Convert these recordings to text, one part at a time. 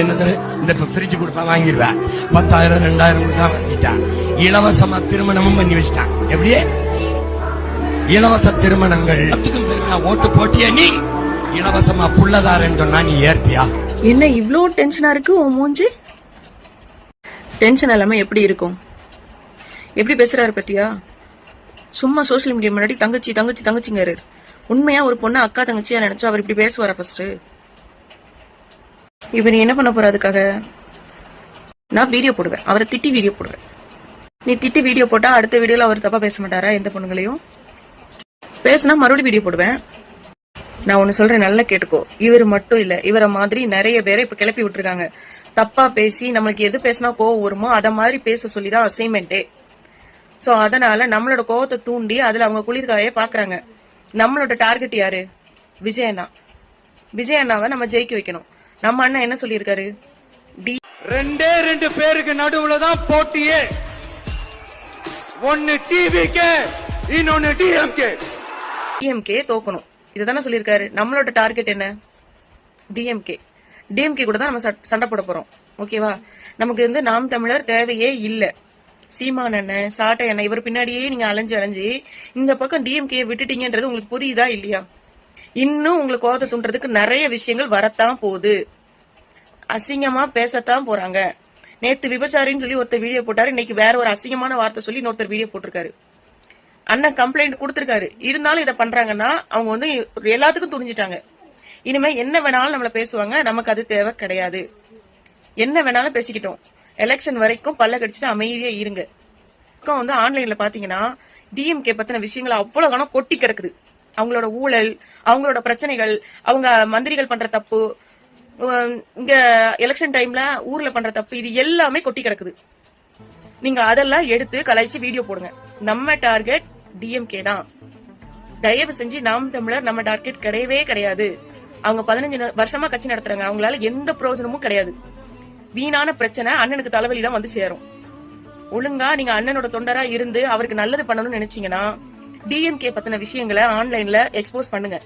இந்த ஃப்ரிட்ஜ் கொடுப்பா வாங்கிடுவேன், 10,000 2,000 கொடுத்தா வாங்கிட்டான். இலவசமா திருமணமும் பண்ணி வச்சிட்டான். எப்படியே இலவச திருமணங்கள் ஓட்டு போட்டிய நீ இலவசமா புள்ளதாரன்னு சொன்னா நீ ஏற்பியா? என்ன இவ்ளோ டென்ஷனா இருக்கு உன் மூஞ்சி? டென்ஷன் எல்லாமே எப்படி இருக்கும்? எப்படி பேசுறாரு பத்தியா? சும்மா சோசியல் மீடியா முன்னாடி தங்கச்சி தங்கச்சி தங்கச்சிங்காரு. உண்மையா ஒரு பொண்ணு அக்கா தங்கச்சியா நினைச்சா அவர் இப்படி பேசுவாரா? ஃபர்ஸ்ட் இப்ப நீ என்ன பண்ண போற? அதுக்காக நான் வீடியோ போடுவேன், அவரை திட்டி வீடியோ போடுவேன். நீ திட்டி வீடியோ போட்டா அடுத்த வீடியோல அவர் தப்பா பேச மாட்டாரா? எந்த பொண்ணுங்களையும் பேசினா மறுபடியும் வீடியோ போடுவேன். நான் ஒண்ணு சொல்றேன், நல்லா கேட்டுக்கோ. இவர் மட்டும் இல்ல, இவரை மாதிரி நிறைய பேரை இப்ப கிளப்பி விட்டுருக்காங்க. தப்பா பேசி நம்மளுக்கு எது பேசினா கோவம் வருமோ அத மாதிரி பேச சொல்லிதான் அசைன்மெண்டே. சோ அதனால நம்மளோட கோவத்தை தூண்டி அதுல அவங்க குளிர்காய பாக்குறாங்க. நம்மளோட டார்கெட் யாரு? விஜய் அண்ணா. விஜய் அண்ணாவை நம்ம ஜெயிக்க வைக்கணும். நம்ம அண்ணா என்ன சொல்லியிருக்காரு? ரெண்டு பேருக்கு நடுவுலதான் போட்டியே. ஒன்னு டிவிகே, இன்னொன்னு டிஎம்கே. டிஎம்கே தோக்கணும், இதுதானே சொல்லியிருக்காரு. நம்மளோட டார்கெட் என்ன? டிஎம்கே. டிஎம்கே கூட தான் நம்ம சண்டை போட போறோம். ஓகேவா? நமக்கு நாம் தமிழர் தேவையே இல்ல. சீமான் அண்ணன், சாட்டை அண்ணன், இவர் பின்னாடியே நீங்க அலைஞ்சு இந்த பக்கம் டிஎம்கே விட்டுட்டீங்கன்றது உங்களுக்கு புரியுதா இல்லையா? இன்னும் உங்களுக்கு கோவத்தை தூண்டுறதுக்கு நிறைய விஷயங்கள் வரத்தான் போகுது. அசிங்கமா பேசத்தான் போறாங்க. நேத்து விபச்சாரின்னு சொல்லி ஒருத்தர் வீடியோ போட்டாரு, இன்னைக்கு வேற ஒரு அசிங்கமான வார்த்தை சொல்லி இன்னொருத்தர் வீடியோ போட்டிருக்காரு. அண்ணன் கம்ப்ளைண்ட் கொடுத்திருக்காரு. இருந்தாலும் இதை பண்றாங்கன்னா அவங்க எல்லாத்துக்கும் துணிஞ்சிட்டாங்க. இனிமே என்ன வேணாலும் நம்மள பேசுவாங்க, நமக்கு அது தேவை கிடையாது. என்ன வேணாலும் பேசிக்கிட்டோம். எலெக்ஷன் வரைக்கும் பல்ல கடிச்சிட்டு அமைதியா இருங்க. ஆன்லைன்ல பாத்தீங்கன்னா டிஎம்கே பத்தின விஷயங்கள் அவ்வளவு கணம் கொட்டி கிடக்குது. அவங்களோட ஊழல், அவங்களோட பிரச்சனைகள், அவங்க மந்திரிகள் பண்ற தப்பு, இங்க எலெக்ஷன் டைம்ல ஊர்ல பண்ற தப்பு, இது எல்லாமே கொட்டி கிடக்குது. நீங்க அதெல்லாம் எடுத்து கலாய்ச்சி வீடியோ போடுங்க. நம்ம டார்கெட் டிஎம்கே தான். தயவு செஞ்சு நாம் தமிழர் நம்ம டார்கெட் கிடையவே கிடையாது. அவங்க 15 வருஷமா கட்சி நடத்துறாங்க, அவங்களால எந்த பிரயோஜனமும் கிடையாது. வீணான பிரச்சனை அண்ணனுக்கு தலைவலி தான் வந்து சேரும். ஒழுங்கா நீங்க அண்ணனோட தொண்டரா இருந்து அவருக்கு நல்லது பண்ணணும்னு நினைச்சீங்கன்னா டிஎம்கே பத்தின விஷயங்களை ஆன்லைன்ல எக்ஸ்போஸ் பண்ணுங்க.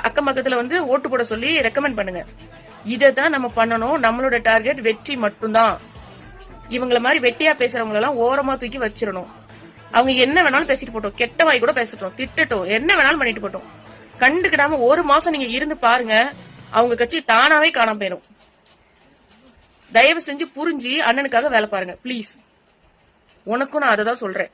அக்கம் பக்கத்துல ஓட்டு போட சொல்லி ரெக்கமெண்ட் பண்ணுங்க. இதான் நம்ம பண்ணணும். நம்மளோட டார்கெட் வெற்றி மட்டும்தான். இவங்கள மாதிரி வெட்டியா பேசுறவங்க எல்லாம் ஓரமா தூக்கி வச்சிடணும். அவங்க என்ன வேணாலும் பேசிட்டு போட்டோம், கெட்ட வாய் கூட பேசட்டும், திட்டட்டும், என்ன வேணாலும் பண்ணிட்டு போட்டோம். கண்டுக்கிடாம ஒரு மாசம் நீங்க இருந்து பாருங்க, அவங்க கட்சி தானாவே காணாம போயிடும். தயவு செஞ்சு புரிஞ்சு அண்ணனுக்காக வேலை பாருங்க ப்ளீஸ். உனக்கும் நான் அதை தான் சொல்றேன்.